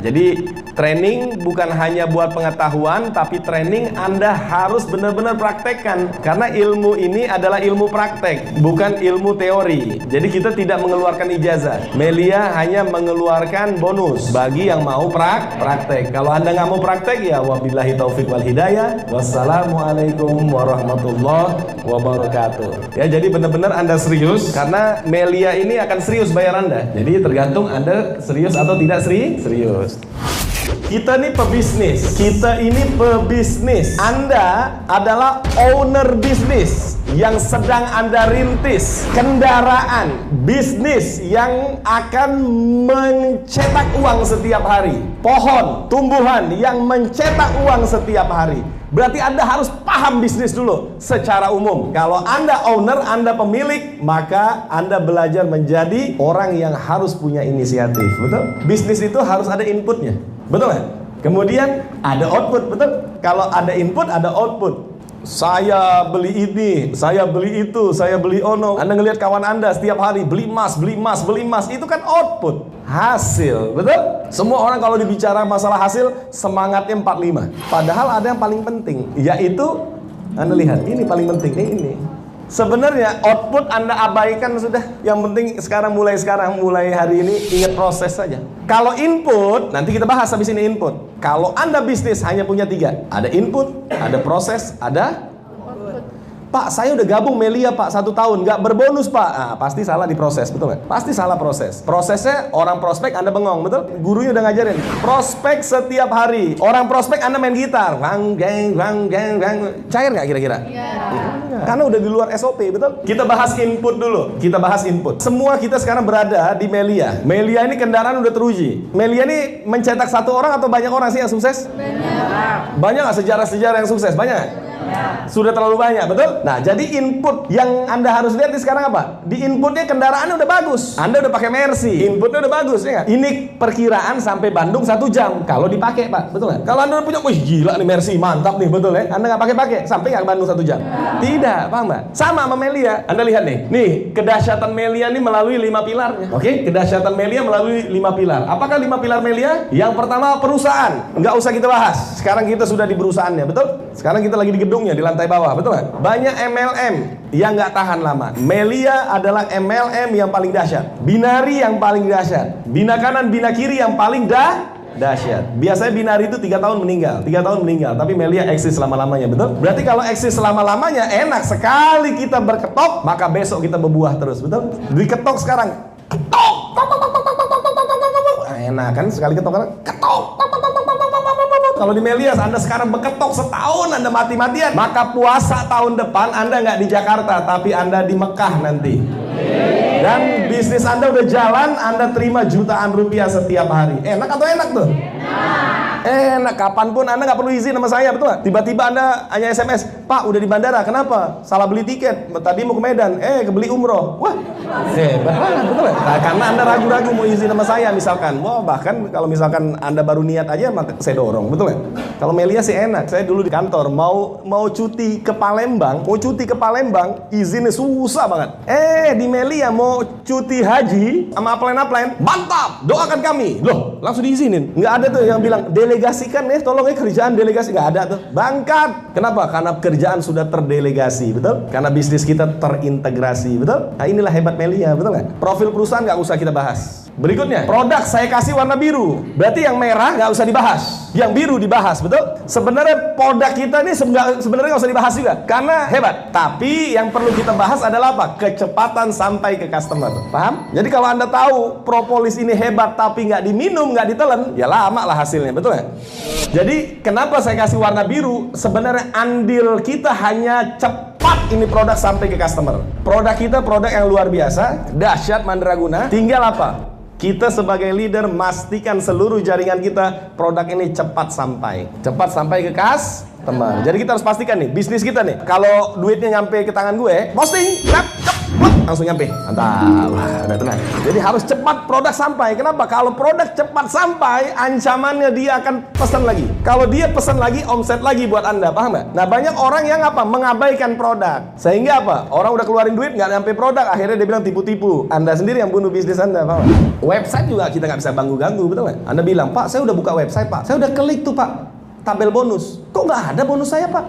Jadi training bukan hanya buat pengetahuan, tapi training Anda harus benar-benar praktekkan. Karena ilmu ini adalah ilmu praktek, bukan ilmu teori. Jadi kita tidak mengeluarkan ijazah. Melia hanya mengeluarkan bonus bagi yang mau praktek. Kalau Anda nggak mau praktek, ya wabillahi taufik wal hidayah. Wassalamualaikum warahmatullahi wabarakatuh. Ya, jadi benar-benar Anda serius, karena Melia ini akan serius bayar Anda. Jadi tergantung Anda serius atau tidak serius. Kita ini pebisnis. Kita ini pebisnis. Anda adalah owner bisnis yang sedang Anda rintis. Kendaraan bisnis yang akan mencetak uang setiap hari. Pohon, tumbuhan yang mencetak uang setiap hari. Berarti Anda harus paham bisnis dulu secara umum. Kalau Anda owner, Anda pemilik, maka Anda belajar menjadi orang yang harus punya inisiatif. Betul? Bisnis itu harus ada inputnya. Betul ya? Kemudian ada output, betul? Kalau ada input, ada output. Saya beli ini, saya beli itu, saya beli ono. Anda ngelihat kawan Anda setiap hari beli emas, beli emas, beli emas. Itu kan output, hasil, betul? Semua orang kalau dibicara masalah hasil, semangatnya 45. Padahal ada yang paling penting, yaitu Anda lihat, ini paling penting, ini. Sebenarnya output Anda abaikan sudah. Yang penting mulai hari ini ingat proses saja. Kalau input, nanti kita bahas habis ini input. Kalau Anda bisnis hanya punya 3. Ada input, ada proses, ada Pak, saya udah gabung Melia Pak 1 tahun, nggak berbonus Pak. Nah, pasti salah di proses, betul nggak? Pasti salah proses. Prosesnya orang prospek Anda bengong, betul? Gurunya udah ngajarin. Prospek setiap hari. Orang prospek Anda main gitar. Wang geng. Cair nggak kira-kira? Iya. Karena udah di luar SOP, betul? Kita bahas input dulu. Kita bahas input. Semua kita sekarang berada di Melia. Melia ini kendaraan udah teruji. Melia ini mencetak 1 orang atau banyak orang sih yang sukses? Banyak. Banyak nggak sejarah-sejarah yang sukses? Banyak. Ya. Sudah terlalu banyak, betul? Nah, jadi input yang Anda harus lihat di sekarang apa? Di inputnya kendaraannya udah bagus. Anda udah pakai Mercy, inputnya udah bagus, ya nggak? Ini perkiraan sampai Bandung 1 jam kalau dipakai, Pak, betul nggak? Kalau Anda udah punya, wih gila nih Mercy, mantap nih, betul ya? Anda nggak pakai, sampai nggak ke Bandung 1 jam? Tidak, paham nggak? Sama Melia. Anda lihat nih kedahsyatan Melia ini melalui 5 pilarnya. Oke, kedahsyatan Melia melalui 5 pilar. Apakah 5 pilar Melia? Yang pertama perusahaan, nggak usah kita bahas. Sekarang kita sudah di perusahaannya, betul? Sekarang kita lagi di gedung di lantai bawah, betul nggak? Banyak MLM yang nggak tahan lama. Melia adalah MLM yang paling dahsyat. Binari yang paling dahsyat. Bina kanan, bina kiri yang paling dahsyat. Biasanya binari itu 3 tahun meninggal. Tapi Melia eksis selama-lamanya, betul? Berarti kalau eksis selama-lamanya, enak sekali kita berketok, maka besok kita berbuah terus, betul? Diketok sekarang, ketok, enak kan sekali ketok, ketok. Kalau di Melia, Anda sekarang beketok setahun, Anda mati-matian, maka puasa tahun depan Anda nggak di Jakarta, tapi Anda di Mekah nanti. Dan bisnis Anda udah jalan, Anda terima jutaan rupiah setiap hari. Enak atau enak tuh? Enak, kapanpun Anda nggak perlu izin sama saya, betul nggak? Tiba-tiba Anda hanya SMS, Pak udah di bandara, kenapa? Salah beli tiket, tadi mau ke Medan, kebeli umroh. Wah, hebat banget, betul nggak? Nah, karena Anda ragu-ragu mau izin sama saya misalkan. Wah, bahkan kalau misalkan Anda baru niat aja, maka saya dorong, betul nggak? Kalau Melia sih enak. Saya dulu di kantor mau cuti ke Palembang, izinnya susah banget. Di Melia mau cuti haji sama upline, mantap, doakan kami. Loh, langsung diizinin. Nggak ada tuh yang bilang delegasikan tolong kerjaan delegasi, nggak ada tuh. Bangkat. Kenapa? Karena kerjaan sudah terdelegasi, betul? Karena bisnis kita terintegrasi, betul? Nah, inilah hebat Melia, betul nggak? Profil perusahaan nggak usah kita bahas. Berikutnya, produk saya kasih warna biru. Berarti yang merah nggak usah dibahas, yang biru dibahas, betul? Sebenarnya produk kita ini sebenarnya nggak usah dibahas juga, karena hebat. Tapi yang perlu kita bahas adalah apa? Kecepatan sampai ke customer. Paham? Jadi kalau Anda tahu propolis ini hebat tapi nggak diminum, nggak ditelan, ya lama lah hasilnya, betul nggak? Jadi kenapa saya kasih warna biru? Sebenarnya andil kita hanya cepat ini produk sampai ke customer. Produk kita produk yang luar biasa, dahsyat, mandraguna. Tinggal apa? Kita sebagai leader memastikan seluruh jaringan kita produk ini cepat sampai ke customer. Jadi kita harus pastikan nih bisnis kita nih, kalau duitnya nyampe ke tangan gue, posting, langsung nyampe. Mantap. Wah, udah tenang. Jadi harus cepat produk sampai. Kenapa? Kalau produk cepat sampai, ancamannya dia akan pesan lagi. Kalau dia pesan lagi, omset lagi buat Anda, paham nggak? Nah, banyak orang yang apa? Mengabaikan produk. Sehingga apa? Orang udah keluarin duit, nggak nyampe produk, akhirnya dia bilang tipu-tipu. Anda sendiri yang bunuh bisnis Anda, paham nggak? Website juga kita nggak bisa ganggu-ganggu, betul nggak? Anda bilang, Pak, saya udah buka website, Pak. Saya udah klik tuh, Pak, tabel bonus. Kok nggak ada bonus saya, Pak?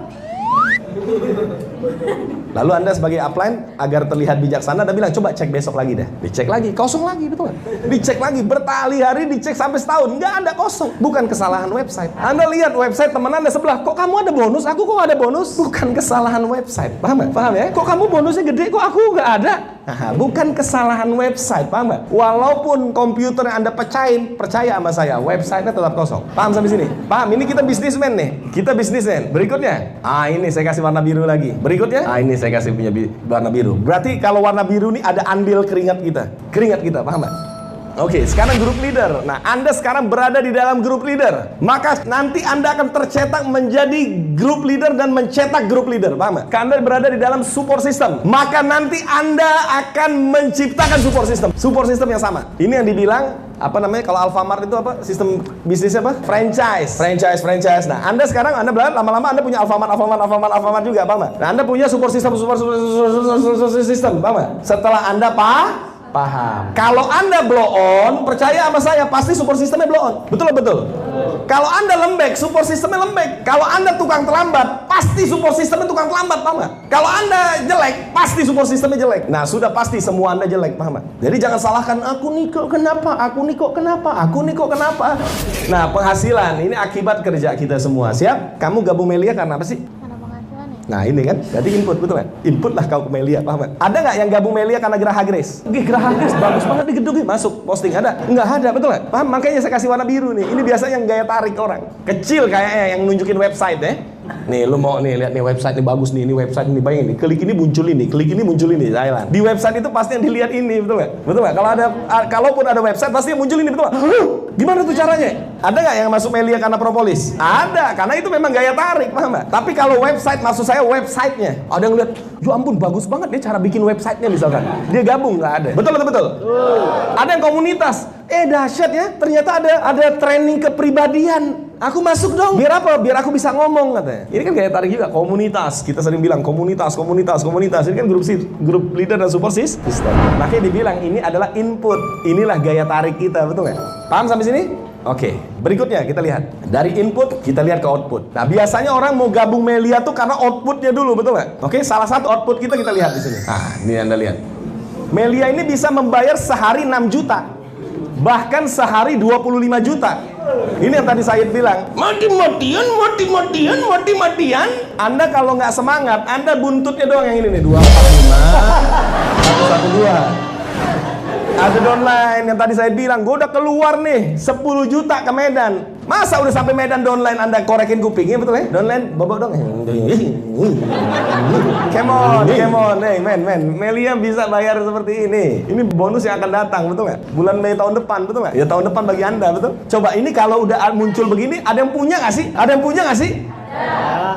Lalu Anda sebagai upline agar terlihat bijaksana, Anda bilang coba cek besok lagi deh. Dicek lagi, kosong lagi, betul nggak? Dicek lagi, berkali-hari dicek sampai setahun, nggak ada, kosong. Bukan kesalahan website. Anda lihat website teman Anda sebelah, kok kamu ada bonus, aku kok nggak ada bonus? Bukan kesalahan website, paham nggak? Paham ya? Kok kamu bonusnya gede, kok aku nggak ada? Nah, bukan kesalahan website, paham nggak? Walaupun komputer yang Anda pecahin, percaya sama saya, websitenya tetap kosong. Paham sampai sini? Paham? Ini kita bisnismen nih, kita bisnismen. Berikutnya, ini saya kasih warna biru lagi. Berikutnya, ini saya kasih punya warna biru. Berarti kalau warna biru ini ada andil keringat kita, paham nggak? Oke, sekarang grup leader. Nah, Anda sekarang berada di dalam grup leader. Maka nanti Anda akan tercetak menjadi grup leader dan mencetak grup leader, paham nggak? Anda berada di dalam support system. Maka nanti Anda akan menciptakan support system. Support system yang sama. Ini yang dibilang apa namanya, kalau Alfamart itu apa sistem bisnisnya apa? Franchise. Nah, Anda sekarang lama-lama Anda punya Alfamart juga, paham nggak? Nah, Anda punya support system, paham nggak? Setelah Anda paham. Kalau Anda blow on, percaya sama saya, pasti support sistemnya blow on. Betul. Kalau Anda lembek, support sistemnya lembek. Kalau Anda tukang terlambat, pasti support sistemnya tukang terlambat, paham nggak? Kalau Anda jelek, pasti support sistemnya jelek. Nah, sudah pasti semua Anda jelek, paham nggak? Jadi jangan salahkan aku nih kok kenapa. Nah, penghasilan ini akibat kerja kita semua. Siap? Kamu gabung Melia karena apa sih? Nah, ini kan, jadi input, betul kan? Input lah kau ke Melia, paham gak? Ada nggak yang gabung Melia karena Geraha Grace? Geraha Grace bagus banget di gedung, masuk posting, ada? Nggak ada, betul nggak? Paham? Makanya saya kasih warna biru nih. Ini biasanya yang gaya tarik orang. Kecil kayaknya yang nunjukin website ya. Nih, lu mau nih lihat nih website ini bagus nih, ini website ini bayangin nih, klik ini muncul ini, Thailand. Di website itu pasti yang dilihat ini, betul nggak? Betul nggak? Kalaupun ada website pasti yang muncul ini, betul nggak? Gimana tuh caranya? Ada nggak yang masuk Melia karena propolis? Ada, karena itu memang gaya tarik, paham nggak? Tapi kalau website, maksud saya websitenya, ada yang lihat, ya ampun bagus banget dia cara bikin websitenya misalkan, dia gabung, nggak ada. Betul. Ada yang komunitas, dahsyat ya, ternyata ada training kepribadian. Aku masuk dong. Biar apa? Biar aku bisa ngomong, katanya. Ini kan gaya tarik juga, komunitas. Kita sering bilang komunitas. Ini kan grup leader dan support system. Makanya dibilang ini adalah input. Inilah gaya tarik kita, betul nggak? Paham sampai sini? Oke, berikutnya kita lihat. Dari input, kita lihat ke output. Nah, biasanya orang mau gabung Melia tuh karena outputnya dulu, betul nggak? Oke, salah satu output kita lihat di sini. Ini Anda lihat. Melia ini bisa membayar sehari 6 juta. Bahkan sehari 25 juta. Ini yang tadi Said bilang, mati-matian. Anda kalau nggak semangat, Anda buntutnya doang yang ini nih, 245, 112. Ada downline yang tadi saya bilang, gue udah keluar nih 10 juta ke Medan. Masa udah sampai Medan downline Anda korekin kupingnya, betul ya? Downline bobok dong. Come on, hey men. Melia bisa bayar seperti ini. Ini bonus yang akan datang, betul nggak? Bulan Mei tahun depan, betul nggak? Ya tahun depan bagi Anda, betul? Coba ini kalau udah muncul begini, ada yang punya nggak sih? Ada yang punya nggak sih?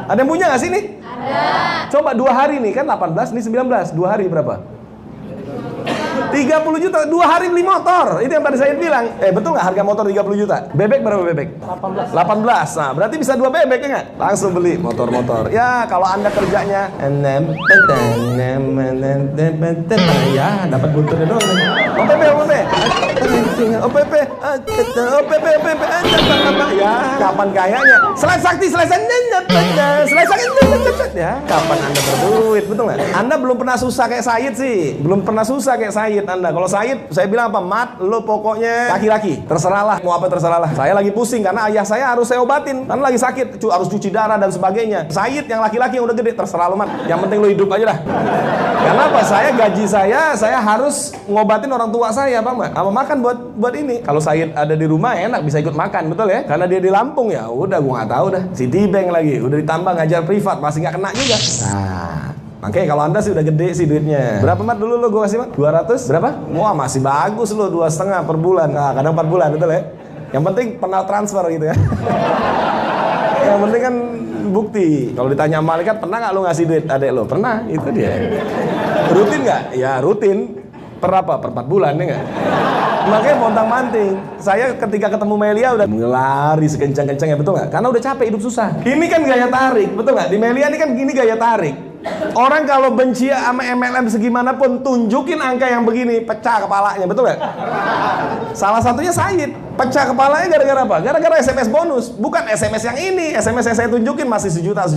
Ada yang punya nggak sih nih? Ada. Coba 2 hari nih, kan 18, nih 19. 2 hari berapa? 30 juta, 2 hari beli motor. Itu yang tadi saya bilang. Betul nggak harga motor 30 juta? Bebek berapa bebek? 18. Nah, berarti bisa 2 bebek ya nggak? Langsung beli motor-motor. Ya, kalau Anda kerjanya ya dapat buntutnya doang. OPP. Ya, kapan kayanya? Selai sakti ya, kapan Anda berduit, betul nggak? Anda belum pernah susah kayak Said sih. Anda. Kalau Said, saya bilang apa? Mat, lo pokoknya laki-laki. Terserahlah, mau apa terserahlah. Saya lagi pusing karena ayah saya harus saya obatin. Karena lagi sakit, harus cuci darah dan sebagainya. Said yang laki-laki yang udah gede, terserah lo, Mat. Yang penting lo hidup aja dah. Karena apa? Gaji saya harus ngobatin orang tua saya, Bang. Apa makan buat ini. Kalau Said ada di rumah enak bisa ikut makan, betul ya? Karena dia di Lampung ya, udah gua nggak tahu dah. Citibank lagi, udah ditambah ngajar privat, pasti nggak kena juga. Nah, makanya kalau Anda sih udah gede sih duitnya. Berapa Mat dulu lo gue kasih Mat? 200? Berapa? Wah masih bagus lo, 2,5 per bulan. Nah kadang 4 bulan, betul ya? Yang penting pernah transfer gitu ya. Yang penting kan bukti. Kalau ditanya malaikat, pernah nggak lo ngasih duit adek lo? Pernah, itu dia. Rutin nggak? Ya rutin. Per 4 bulan ya nggak? Makanya pontang-manting. Saya ketika ketemu Melia udah lari sekencang-kencangnya, betul nggak? Karena udah capek hidup susah. Ini kan gaya tarik, betul nggak? Di Melia ini kan gini gaya tarik. Orang kalau benci sama MLM segimanapun, tunjukin angka yang begini, pecah kepalanya, betul nggak? Salah satunya Said, pecah kepalanya gara-gara apa? Gara-gara SMS bonus. Bukan SMS yang ini, SMS yang saya tunjukin masih sejuta,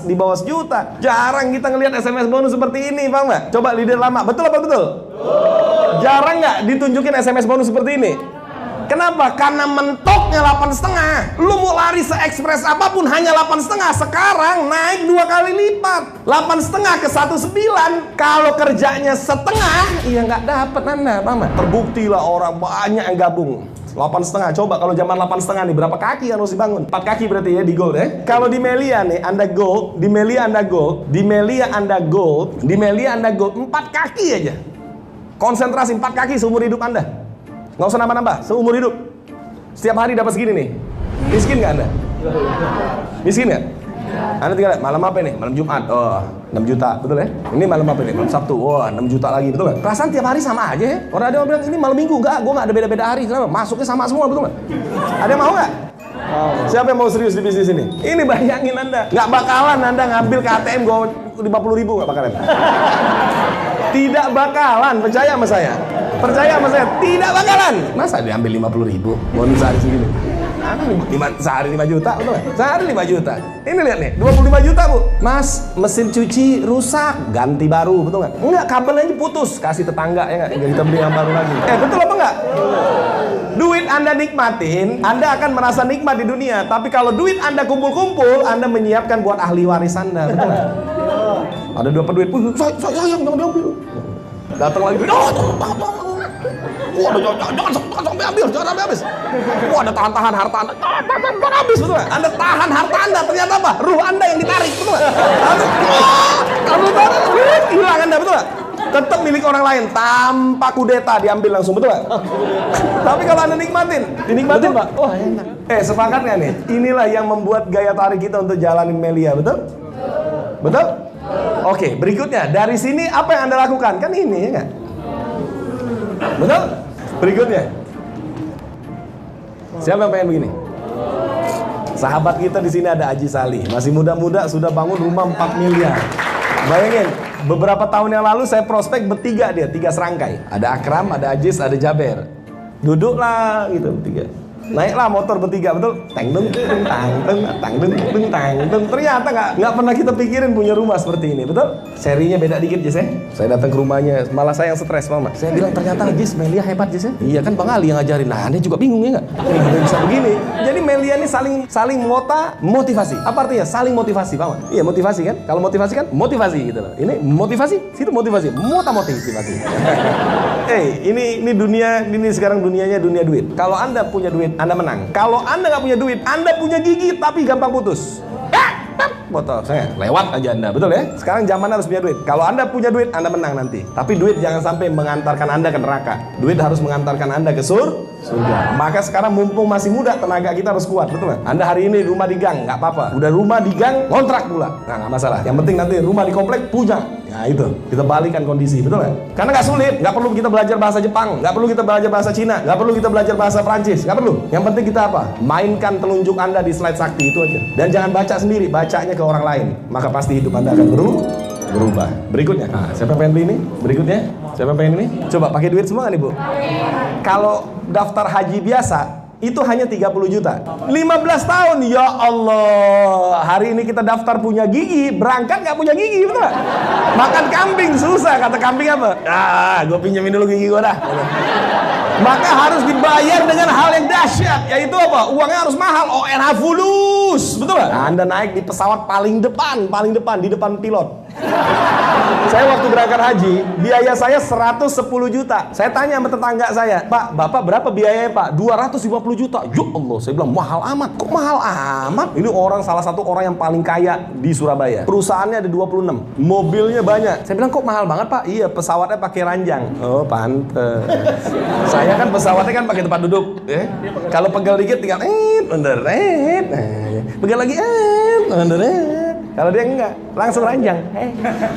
di bawah sejuta. Jarang kita ngelihat SMS bonus seperti ini, paham nggak? Coba leader lama, betul apa betul? Jarang nggak ditunjukin SMS bonus seperti ini? Kenapa? Karena mentoknya 8,5. Lu mau lari se-ekspres apapun hanya 8,5. Sekarang naik 2 kali lipat. 8,5 ke 1,9. Kalau kerjanya setengah, iya nggak dapat Anda, paham? Terbukti lah orang banyak yang gabung. 8,5. Coba kalau zaman 8,5 nih berapa kaki yang harus dibangun? 4 kaki berarti ya di gold ya. Kalau di Melia nih Anda gold, di Melia Anda gold, di Melia Anda gold, di Melia Anda gold 4 kaki aja. Konsentrasi 4 kaki seumur hidup Anda. Nggak usah nambah-nambah, seumur hidup. Setiap hari dapat segini nih. Miskin nggak Anda? Miskin nggak? Anda tinggal lihat, malam apa nih? Malam Jumat, oh 6 juta, betul ya? Ini malam apa nih? Malam Sabtu, wah 6 juta lagi, betul nggak? Perasaan tiap hari sama aja ya? Orang ada yang bilang, ini malam Minggu, enggak, gue nggak ada beda-beda hari. Kenapa? Masuknya sama semua, betul nggak? Ada yang mau nggak? Siapa yang mau serius di bisnis ini? Ini bayangin Anda, nggak bakalan Anda ngambil ke ATM gue 50.000, nggak bakalan. Tidak bakalan, percaya sama saya. Percaya sama saya, tidak bakalan. Masa diambil 50.000 bonus sehari segini? Sehari 5 juta, betul nggak? Sehari 5 juta. Ini lihat nih, 25 juta bu. Mas, mesin cuci rusak, ganti baru, betul nggak? Enggak, kabelnya putus, kasih tetangga ya nggak? Kita beli yang baru lagi. Betul apa enggak? Duit Anda nikmatin, Anda akan merasa nikmat di dunia. Tapi kalau duit Anda kumpul-kumpul, Anda menyiapkan buat ahli waris Anda, betul nggak? Ada dapat duit, sayang jangan diambil. Datang lagi, jangan sampai habis, jangan sampai habis. Ada tahan harta Anda, jangan habis, betul nggak? Anda tahan harta Anda, ternyata apa? Ruh Anda yang ditarik, betul nggak? Kalau tarik, hilang Anda, betul nggak? Tetap milik orang lain, tanpa kudeta diambil langsung, betul nggak? Tapi kalau Anda dinikmatin Pak, wah enak. Sepakat nggak nih? Inilah yang membuat gaya tarik kita untuk jalanin Melia, betul? Betul? Oke, berikutnya dari sini apa yang Anda lakukan? Kan ini ya nggak? Betul? Berikutnya. Siapa yang pengen begini? Sahabat kita di sini ada Haji Salih, masih muda-muda sudah bangun rumah 4 miliar. Bayangin, beberapa tahun yang lalu saya prospek bertiga dia, 3 serangkai. Ada Akram, ada Ajis, ada Jaber. Duduklah gitu bertiga. Naiklah motor bertiga, betul? Tang deng tang. Ternyata nggak pernah kita pikirin punya rumah seperti ini, betul? Serinya beda dikit Jis ya. Saya datang ke rumahnya, malah saya yang stres mama. Saya bilang ternyata Jis, Melia hebat Jis ya. Iya kan Bang Ali yang ngajarin. Nah, Anda juga bingung ya nggak? Bisa begini. Jadi Melia ini saling motivasi. Apa artinya? Saling motivasi, Bang. Iya motivasi kan? Kalau motivasi kan motivasi gitu loh. Ini motivasi, situ motivasi. Motivasi. Ini dunia, ini sekarang dunianya dunia duit. Kalau Anda punya duit, Anda menang. Kalau Anda nggak punya duit, Anda punya gigi tapi gampang putus. Botol saya lewat aja Anda, betul ya? Sekarang zaman harus punya duit. Kalau Anda punya duit, Anda menang nanti. Tapi duit jangan sampai mengantarkan Anda ke neraka. Duit harus mengantarkan Anda ke surga. Maka sekarang mumpung masih muda, tenaga kita harus kuat, betul nggak? Anda hari ini rumah di gang, nggak apa-apa. Udah rumah di gang, kontrak pula. Nah, nggak masalah. Yang penting nanti rumah di komplek punya. Nah itu, kita balikan kondisi, betul nggak? Karena nggak sulit, nggak perlu kita belajar bahasa Jepang, nggak perlu kita belajar bahasa Cina, nggak perlu kita belajar bahasa Prancis, nggak perlu. Yang penting kita apa? Mainkan telunjuk Anda di slide sakti itu aja. Dan jangan baca sendiri, bacanya ke orang lain. Maka pasti hidup Anda akan berubah. Berikutnya, siapa pengen beli ini? Berikutnya, siapa pengen ini? Coba pakai duit semua nggak nih Bu? Kalau daftar haji biasa, itu hanya 30 juta. 15 tahun, ya Allah. Hari ini kita daftar punya gigi, berangkat nggak punya gigi, betul nggak? Makan kambing susah, kata kambing apa? Gue pinjemin dulu gigi gue dah. Maka harus dibayar dengan hal yang dahsyat, yaitu apa? Uangnya harus mahal, ONH fulus, betul nggak? Anda naik di pesawat paling depan, di depan pilot. Saya waktu berangkat haji, biaya saya 110 juta. Saya tanya sama tetangga saya, Pak, Bapak berapa biayanya Pak? 250 juta. Ya Allah, saya bilang mahal amat. Kok mahal amat? Ini salah satu orang yang paling kaya di Surabaya. Perusahaannya ada 26, mobilnya banyak. Saya bilang kok mahal banget Pak? Iya, pesawatnya pakai ranjang. Oh, pantes. Saya kan pesawatnya kan pakai tempat duduk. Kalau pegel dikit tinggal bener. Pegel lagi bener. Kalau dia enggak, langsung ranjang.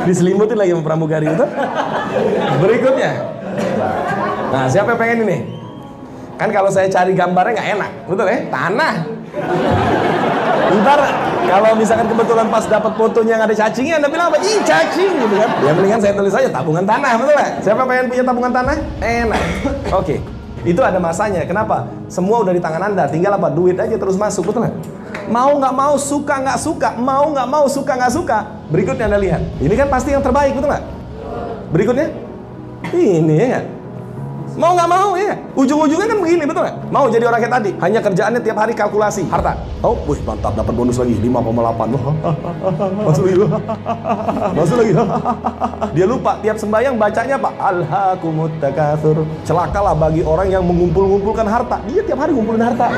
Diselimutin lagi sama pramugari itu. Berikutnya. Nah, siapa yang pengen ini? Kan kalau saya cari gambarnya nggak enak, betul ya? Tanah. Ntar kalau misalkan kebetulan pas dapat fotonya yang ada cacingnya, Anda bilang apa? Ih, cacing gitu kan. Ya mendingan saya tulis aja tabungan tanah, betul nggak? Siapa pengen punya tabungan tanah? Enak. Oke. Itu ada masanya. Kenapa? Semua udah di tangan Anda, tinggal apa? Duit aja terus masuk, betul nggak? Mau nggak mau, suka nggak suka, mau nggak mau, suka nggak suka. Berikutnya Anda lihat. Ini kan pasti yang terbaik, betul nggak? Berikutnya, ini ya. Mau nggak mau ya. Ujung-ujungnya kan begini, betul nggak? Mau jadi orang kayak tadi, hanya kerjaannya tiap hari kalkulasi harta. Oh, wih mantap, dapat bonus lagi 5,8. Masuk lagi. Masuk lagi. Dia lupa tiap sembahyang bacanya apa? Alhaakumut takatsur. Celakalah bagi orang yang mengumpul-ngumpulkan harta. Dia tiap hari ngumpulin harta.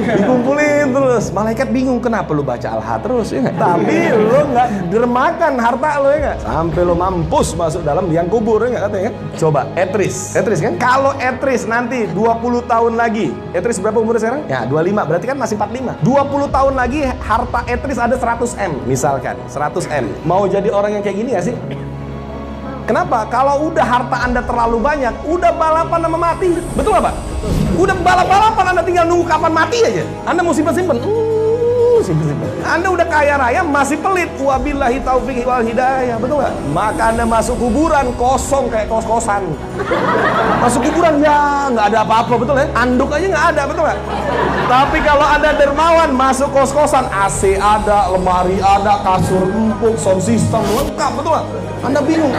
Dikumpulin terus. Malaikat bingung kenapa lu baca Alha terus ya gak? Tapi lu nggak dermakan harta lu ya nggak? Sampai lu mampus masuk dalam liang kubur ya nggak katanya kan? Coba Etris kan? Kalau Etris nanti 20 tahun lagi, Etris berapa umurnya sekarang? Ya 25, berarti kan masih 45. 20 tahun lagi harta Etris ada 100M misalkan, 100M. Mau jadi orang yang kayak gini gak sih? Kenapa? Kalau udah harta Anda terlalu banyak, udah balapan sama mati. Betul gak Pak? Udah balap-balapan, Anda tinggal nunggu kapan mati aja. Anda mau simpen-simpen. Simpen-simpen. Anda udah kaya raya masih pelit. Wabillahi taufiq wal hidayah, betul gak? Maka Anda masuk kuburan kosong kayak kos-kosan. Masuk kuburan ya nggak ada apa-apa, betul ya? Anduk aja nggak ada, betul gak? Tapi kalau Anda dermawan masuk kos-kosan, AC ada, lemari ada, kasur empuk, sound system lengkap, betul gak? Anda bingung,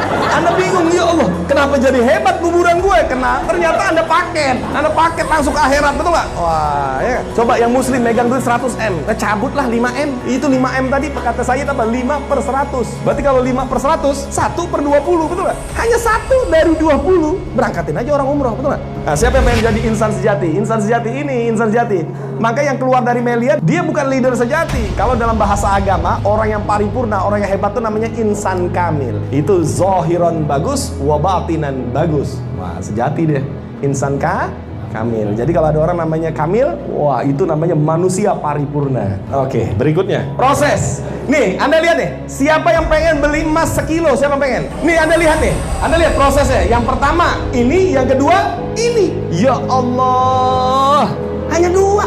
ya Allah, kenapa jadi hebat kuburan gue? Ternyata Anda paket langsung ke akhirat, betul gak? Wah, ya. Coba yang muslim megang duit 100M, cabutlah 5M. Itu 5M tadi, kata saya tambah 5/100. Berarti kalau 5/100, 1/20, betul gak? Hanya 1 dari 20. Berangkatin aja orang umroh, betul gak? Nah, siapa yang pengen jadi insan sejati? Insan sejati ini, insan sejati. Maka yang keluar dari Melia, dia bukan leader sejati. Kalau dalam bahasa agama, orang yang paripurna, orang yang hebat itu namanya insan kamil. Itu zohiron bagus, wabatinan bagus. Wah, sejati deh. Insan kamil. Jadi kalau ada orang namanya kamil, wah itu namanya manusia paripurna. Oke, berikutnya. Proses. Nih, Anda lihat nih. Siapa yang pengen beli emas sekilo? Siapa yang pengen? Nih, Anda lihat nih. Anda lihat prosesnya. Yang pertama, ini. Yang kedua, ini. Ya Allah. Hanya dua.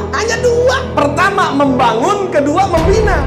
Pertama, membangun. Kedua, membina.